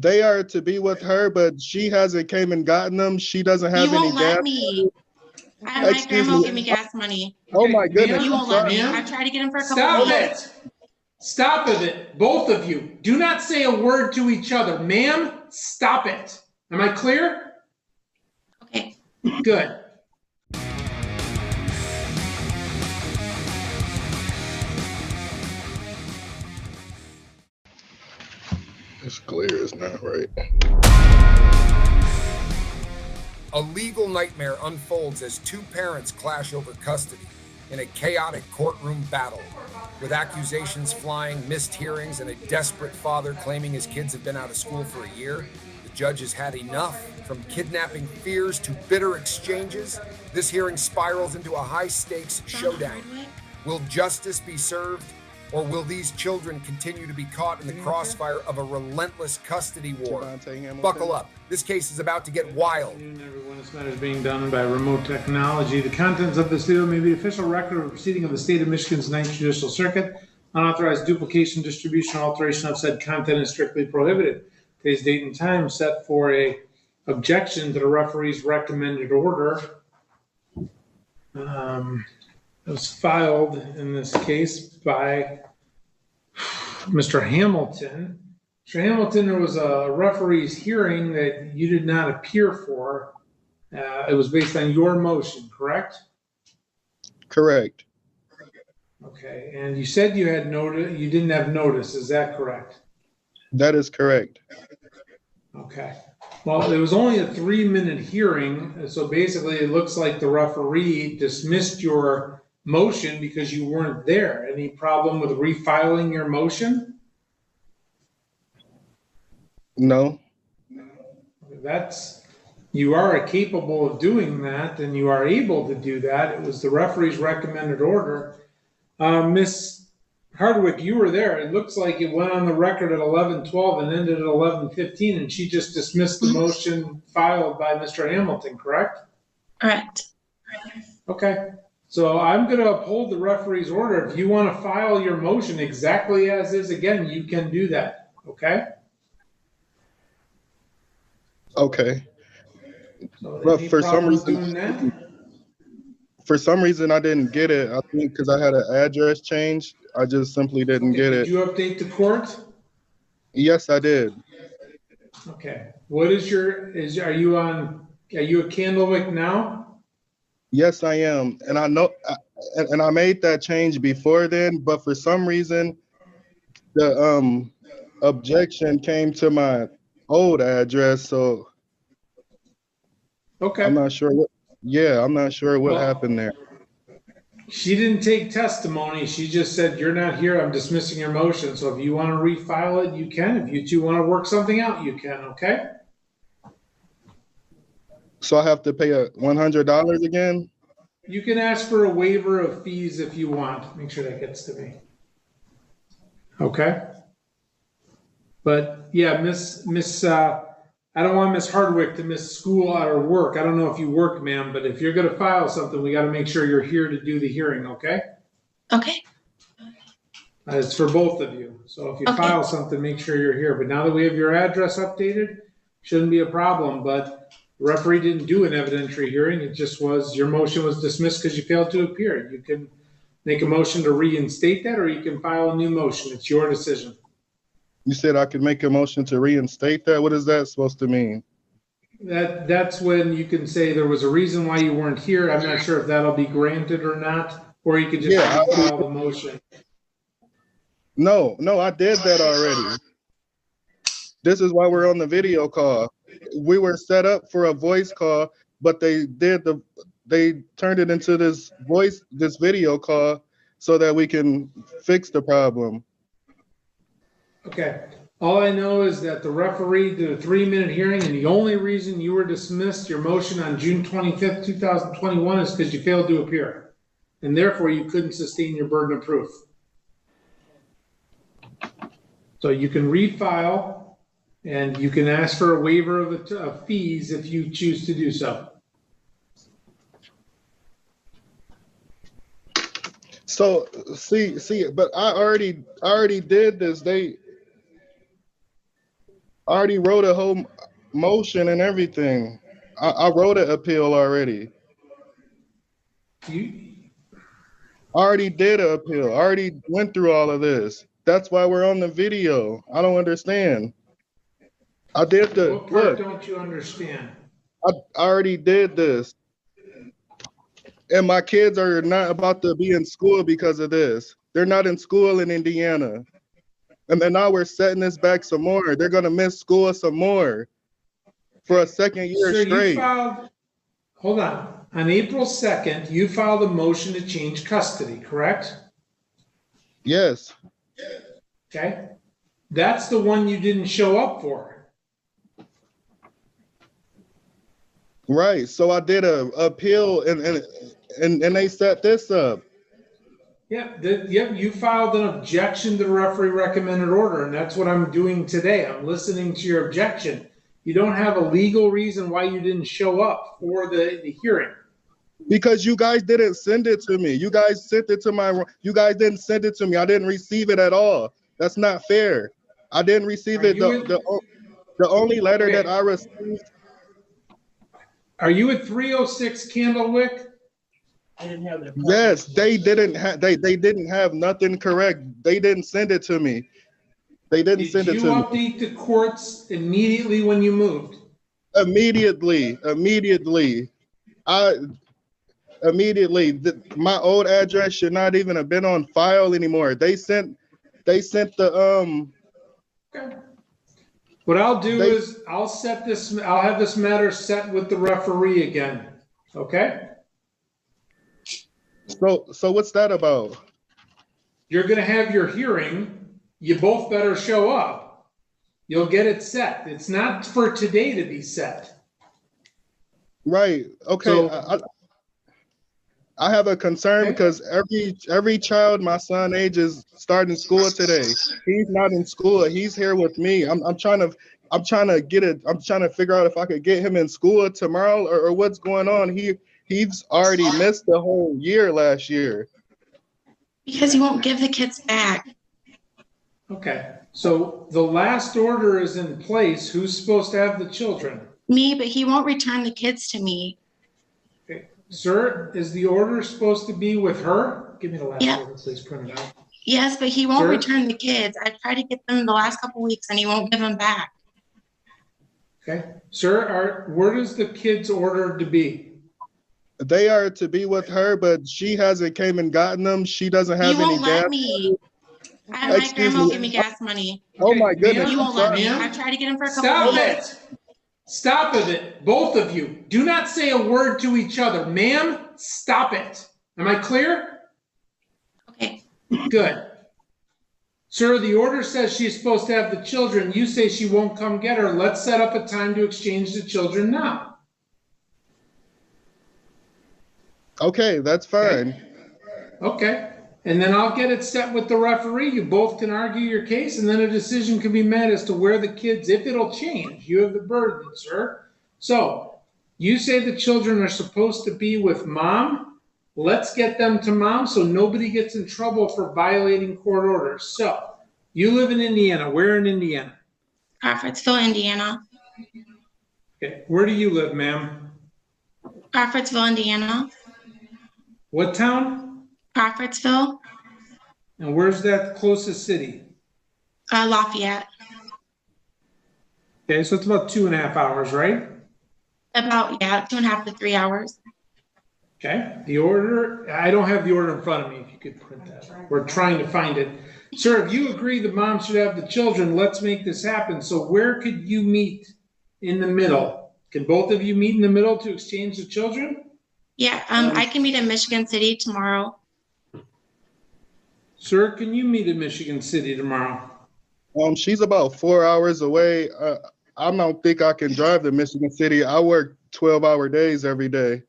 They are to be with her, but she hasn't came and gotten them. She doesn't have You any won't gas. let me. My Excuse grandma will me. give me gas money. Oh my goodness. You I'm won't let sorry. me. Ma'am? I tried to get him for a couple Stop weeks. it! Stop it, both of you. Do not say a word to each other. Ma'am, stop it. Am I clear? Okay. Good. It's clear. It's not right. A legal nightmare unfolds as two parents clash over custody in a chaotic courtroom battle, with accusations flying, missed hearings, and a desperate father claiming his kids have been out of school for a year. The judge has had enough. From kidnapping fears to bitter exchanges, this hearing spirals into a high-stakes showdown. Will justice be served, or will these children continue to be caught in the crossfire of a relentless custody war? Buckle up. This case is about to get wild. Good afternoon, everyone. This matter is being done by remote technology. The contents of this video may be official record of a proceeding of the State of Michigan's 9th Judicial Circuit. Unauthorized duplication, distribution, or alteration of said content is strictly prohibited. Today's date and time set for a objection to the referee's recommended order. It was filed in this case by Mr. Hamilton. Mr. Hamilton, there was a referee's hearing that you did not appear for. It was based on your motion, correct? Correct. Okay, and you said you had notice. You didn't have notice. Is that correct? That is correct. Okay. Well, it was only a 3-minute hearing, so basically it looks like the referee dismissed your motion because you weren't there. Any problem with refiling your motion? No. You are capable of doing that, and you are able to do that. It was the referee's recommended order. Miss Hardwick, you were there. It looks like it went on the record at 11:12 and ended at 11:15, and she just dismissed the motion filed by Mr. Hamilton, correct? Correct. Okay. So I'm going to uphold the referee's order. If you want to file your motion exactly as is again, you can do that. Okay? Okay. So But any for some problems reason, doing that? I didn't get it. I think because I had an address change, I just simply didn't Okay, get did it. you update the court? Yes, I did. Okay. What is are you at Candlewick now? Yes, I am. And I know, and I made that change before then, but for some reason, the objection came to my old address, so Okay. I'm not sure what. Yeah, I'm not sure what Well, happened there. She didn't take testimony. She just said, you're not here. I'm dismissing your motion. So if you want to refile it, you can. If you two want to work something out, you can. Okay? So I have to pay $100 again? You can ask for a waiver of fees if you want. Make sure that gets to me. Okay? But yeah, I don't want Miss Hardwick to miss school or work. I don't know if you work, ma'am, but if you're going to file something, we got to make sure you're here to do the hearing, okay? Okay. It's for both of you. So if you Okay. file something, make sure you're here. But now that we have your address updated, shouldn't be a problem. But the referee didn't do an evidentiary hearing. It just was your motion was dismissed because you failed to appear. You can make a motion to reinstate that, or you can file a new motion. It's your decision. You said I could make a motion to reinstate that? What is that supposed to mean? That's when you can say there was a reason why you weren't here. I'm not sure if that'll be granted or not, or you could just file the motion. No, I did that already. This is why we're on the video call. We were set up for a voice call, but they turned it into this video call so that we can fix the problem. Okay. All I know is that the referee did a 3-minute hearing, and the only reason you were dismissed your motion on June 25th, 2021 is because you failed to appear. And therefore, you couldn't sustain your burden of proof. So you can refile, and you can ask for a waiver of fees if you choose to do so. So see, but I already did this. I already wrote a whole motion and everything. I wrote an appeal already. You, I already did an appeal. I already went through all of this. That's why we're on the video. I don't understand. I did the, what part look, don't you understand? I already did this. And my kids are not about to be in school because of this. They're not in school in Indiana. And then now we're setting this back some more. They're gonna miss school some more for a second year Sir, straight. you filed, hold on April 2nd, you filed a motion to change custody, correct? Yes. Okay. That's the one you didn't show up for. Right. So I did a appeal and they set this up. Yep, you filed an objection to the referee recommended order, and that's what I'm doing today. I'm listening to your objection. You don't have a legal reason why you didn't show up for the hearing. Because you guys didn't send it to me. You guys sent it to you guys didn't send it to me. I didn't receive it at all. That's not fair. I didn't receive it. The only letter Okay. that I received. Are you at 306 Candlewick? Yes, they didn't have nothing correct. They didn't send it to me. They didn't send it to me. Did you update the courts immediately when you moved? Immediately. My old address should not even have been on file anymore. They sent the Okay. What I'll do is I'll have this matter set with the referee again. Okay? So what's that about? You're gonna have your hearing. You both better show up. You'll get it set. It's not for today to be set. Right. Okay. So, I have a concern because every child my son age is starting school today. He's not in school. He's here with me. I'm trying to figure out if I could get him in school tomorrow or what's going on. He's already missed the whole year last year. Because you won't give the kids back. okay. So the last order is in place. Who's supposed to have the children? Me, but he won't return the kids to me. Okay. Sir, is the order supposed to be with her? Give me the last Yeah. order, please print it out. Yes, but he won't Sir? return the kids. I tried to get them the last couple weeks and he won't give them back. Okay. Sir, where does the kids order to be? They are to be with her, but she hasn't came and gotten them. She doesn't have You any won't let gas. me. My Excuse grandma me. will give me gas money. Oh my goodness. You I'm won't let sorry. me. ma'am. I tried to get him for a couple Stop weeks. it! Stop it, both of you. Do not say a word to each other. Ma'am, stop it. Am I clear? Okay. Good. Sir, the order says she's supposed to have the children. You say she won't come get her. Let's set up a time to exchange the children now. Okay, that's fine. Okay. And then I'll get it set with the referee. You both can argue your case, and then a decision can be made as to where the kids, if it'll change. You have the burden, sir. So, you say the children are supposed to be with mom. Let's get them to mom so nobody gets in trouble for violating court orders. So, you live in Indiana. Where in Indiana? Crawfordsville, Indiana. Okay. Where do you live, ma'am? Crawfordsville, Indiana. What town? Crawfordsville. And where's that closest city? Lafayette. Okay, so it's about 2.5 hours, right? About, 2.5 to 3 hours. Okay, the order, I don't have the order in front of me, if you could print that. We're trying to find it. Sir, if you agree the mom should have the children, let's make this happen. So where could you meet in the middle? Can both of you meet in the middle to exchange the children? Yeah, I can meet in Michigan City tomorrow. Sir, can you meet in Michigan City tomorrow? She's about 4 hours away. I don't think I can drive to Michigan City. I work 12-hour days every day.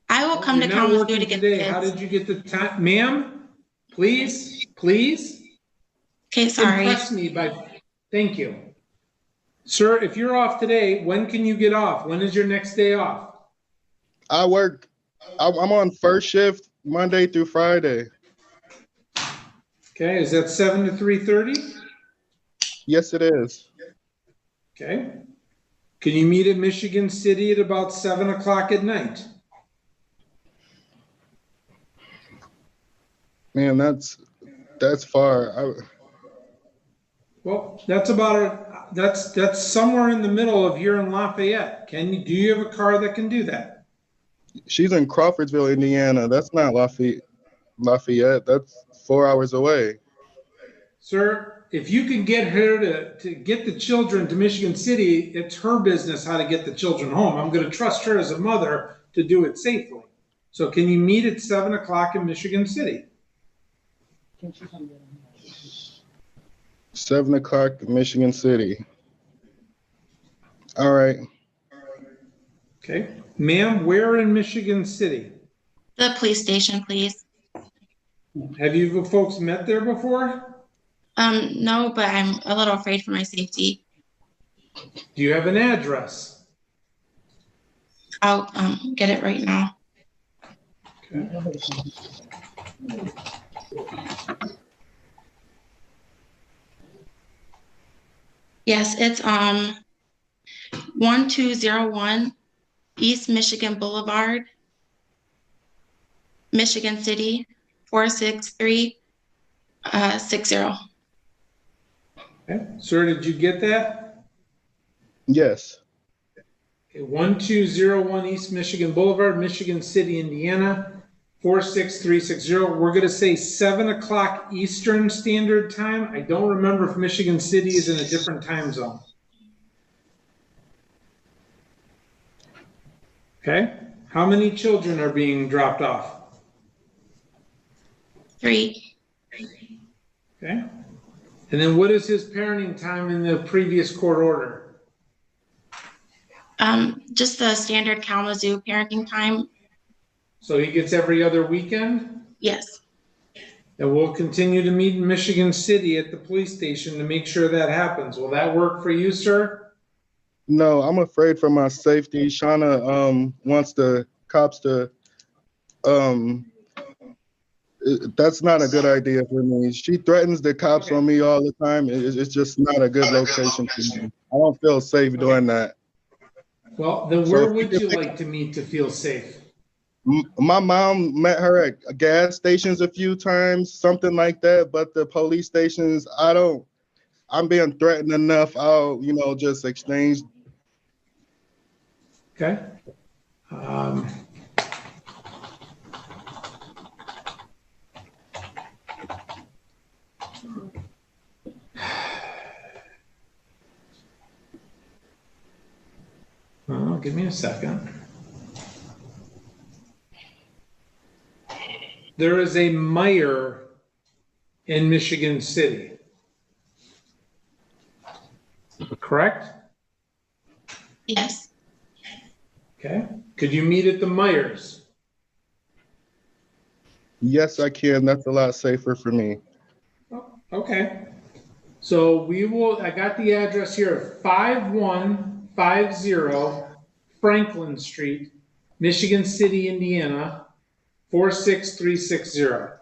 I will come to You're not Kalamazoo working to get the today. How kids. did you get the time? Ma'am, please. Okay, sorry. Impress me by, thank you. Sir, if you're off today, when can you get off? When is your next day off? I'm on first shift Monday through Friday. Okay, is that 7 to 3:30? Yes, it is. Okay. Can you meet at Michigan City at about 7 o'clock at night? Man, that's far. Well, that's somewhere in the middle of here in Lafayette. Do you have a car that can do that? She's in Crawfordsville, Indiana. That's not Lafayette. That's 4 hours away. Sir, if you can get her to get the children to Michigan City, it's her business how to get the children home. I'm going to trust her as a mother to do it safely. So can you meet at 7 o'clock in Michigan City? 7 o'clock, Michigan City. All right. Okay. Ma'am, where in Michigan City? The police station, please. Have you folks met there before? No, but I'm a little afraid for my safety. Do you have an address? I'll get it right now. Okay. Yes, it's 1201 East Michigan Boulevard, Michigan City, 46360. Okay. Sir, did you get that? Yes. Okay. 1201 East Michigan Boulevard, Michigan City, Indiana, 46360. We're going to say 7 o'clock Eastern Standard Time. I don't remember if Michigan City is in a different time zone. Okay. How many children are being dropped off? 3. Okay. And then what is his parenting time in the previous court order? Just the standard Kalamazoo parenting time. So he gets every other weekend? Yes. And we'll continue to meet in Michigan City at the police station to make sure that happens. Will that work for you, sir? No, I'm afraid for my safety. Shauna wants the cops to that's not a good idea for me. She threatens the cops on me all the time. It's just not a good location for me. I don't feel safe doing that. Well, then So where if would you you can- like to meet to feel safe? My mom met her at gas stations a few times, something like that. But the police stations, I'm being threatened enough. I'll, just exchange. Okay. Give me a second. There is a Meijer in Michigan City. Correct? Yes. Okay. Could you meet at the Meijers? Yes, I can. That's a lot safer for me. Okay. So I got the address here, 5150 Franklin Street, Michigan City, Indiana, 46360.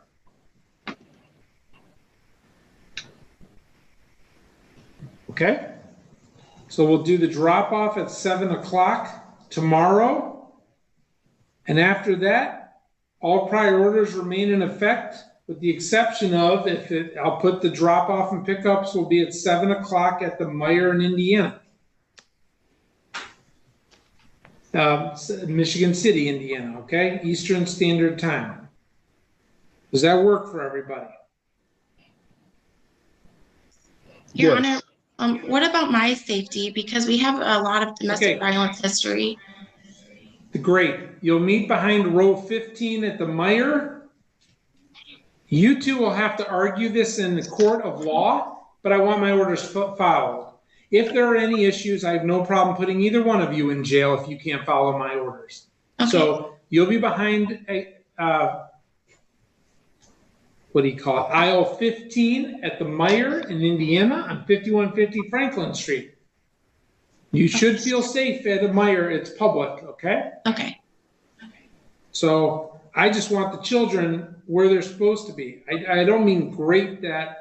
Okay. So we'll do the drop off at 7 o'clock tomorrow. And after that, all prior orders remain in effect, with the exception of I'll put the drop off and pickups will be at 7 o'clock at the Meijer in Indiana. Michigan City, Indiana, okay? Eastern Standard Time. Does that work for everybody? Your Yes. Honor, what about my safety? Because we have a lot of domestic violence history. Great. You'll meet behind row 15 at the Meijer. You two will have to argue this in the court of law, but I want my orders followed. If there are any issues, I have no problem putting either one of you in jail if you can't follow my orders. Okay. So you'll be behind aisle 15 at the Meijer in Indiana on 5150 Franklin Street. You should feel safe at a Meijer. It's public, okay? Okay. So I just want the children where they're supposed to be. I don't mean great that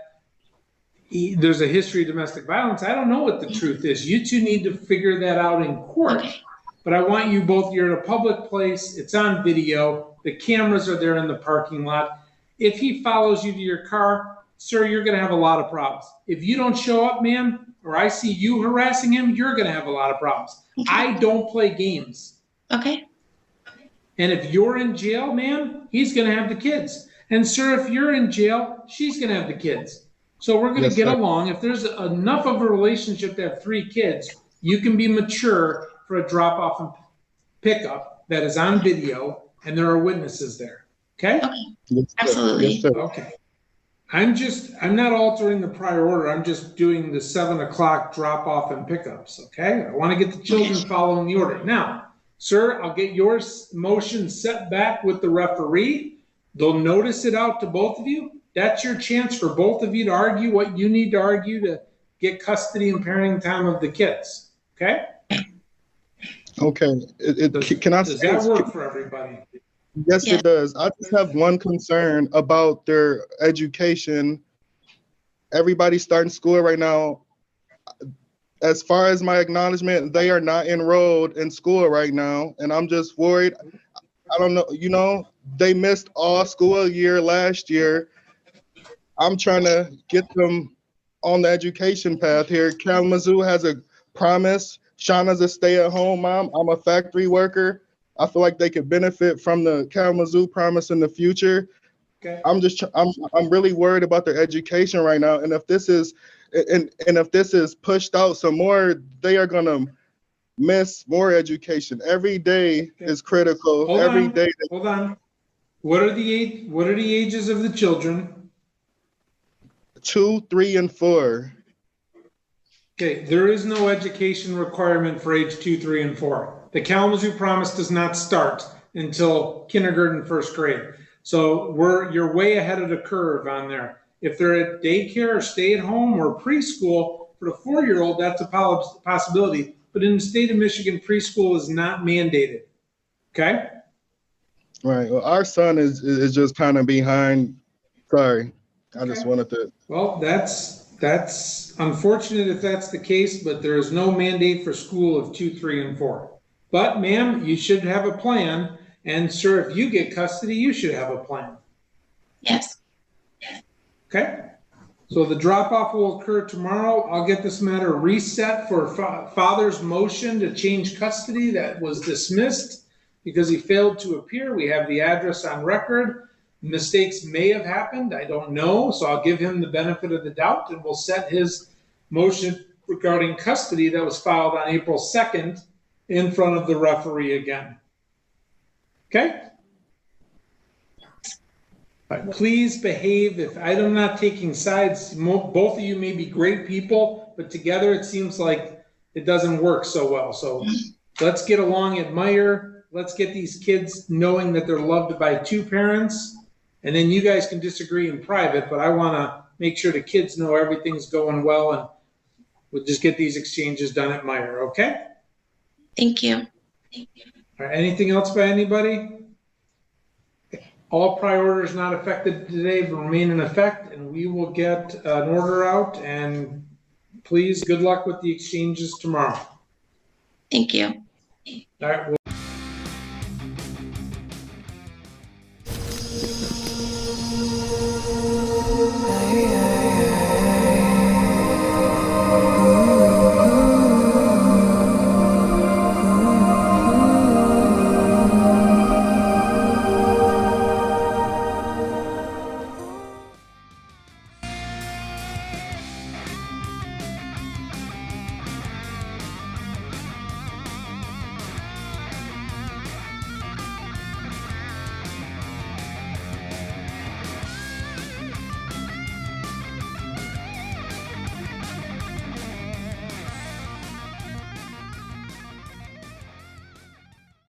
there's a history of domestic violence. I don't know what the truth is. You two need to figure that out in court. Okay. But I want you both, you're in a public place, it's on video, the cameras are there in the parking lot. If he follows you to your car, sir, you're going to have a lot of problems. If you don't show up, ma'am, or I see you harassing him, you're going to have a lot of problems. Okay. I don't play games. Okay. And if you're in jail, ma'am, he's going to have the kids. And sir, if you're in jail, she's going to have the kids. So we're going to get along. If there's enough of a relationship to have 3 kids, you can be mature for a drop off and pickup that is on video, and there are witnesses there. Okay? Okay. Absolutely. Yes, sir. Okay. I'm not altering the prior order. I'm just doing the 7 o'clock drop off and pickups. Okay? I want to get the children following the order. Now, sir, I'll get your motion set back with the referee. They'll notice it out to both of you. That's your chance for both of you to argue what you need to argue to get custody and parenting time of the kids. Okay? Okay. Does that work for everybody? Yes, Yeah. it does. I just have one concern about their education. Everybody's starting school right now. As far as my acknowledgement, they are not enrolled in school right now, and I'm just worried. I don't know, they missed all school year last year. I'm trying to get them on the education path here. Kalamazoo has a promise. Shauna's a stay-at-home mom. I'm a factory worker. I feel like they could benefit from the Kalamazoo promise in the future. Okay. I'm really worried about their education right now. And if this is pushed out some more, they are gonna miss more education. Every day is critical. Hold on. What are the ages of the children? 2, 3, and 4. Okay, there is no education requirement for age 2, 3, and 4. The Kalamazoo promise does not start until kindergarten, first grade. So you're way ahead of the curve on there. If they're at daycare or stay at home or preschool, for the 4-year-old, that's a possibility. But in the state of Michigan, preschool is not mandated. Okay? Right. Well, our son is just kind of behind. Sorry. I just wanted to. Well, that's unfortunate if that's the case, but there is no mandate for school of 2, 3, and 4. But ma'am, you should have a plan. And sir, if you get custody, you should have a plan. Yes. Okay? So the drop-off will occur tomorrow. I'll get this matter reset for father's motion to change custody that was dismissed because he failed to appear. We have the address on record. Mistakes may have happened. I don't know. So I'll give him the benefit of the doubt and we'll set his motion regarding custody that was filed on April 2nd in front of the referee again. Okay? But please behave. If I'm not taking sides, both of you may be great people, but together it seems like it doesn't work so well. So let's get along, admire. Let's get these kids knowing that they're loved by 2 parents. And then you guys can disagree in private, but I want to make sure the kids know everything's going well and we'll just get these exchanges done at Meyer, okay? Thank you. All right, anything else by anybody? All prior orders not affected today will remain in effect, and we will get an order out. And please, good luck with the exchanges tomorrow. Thank you. All right.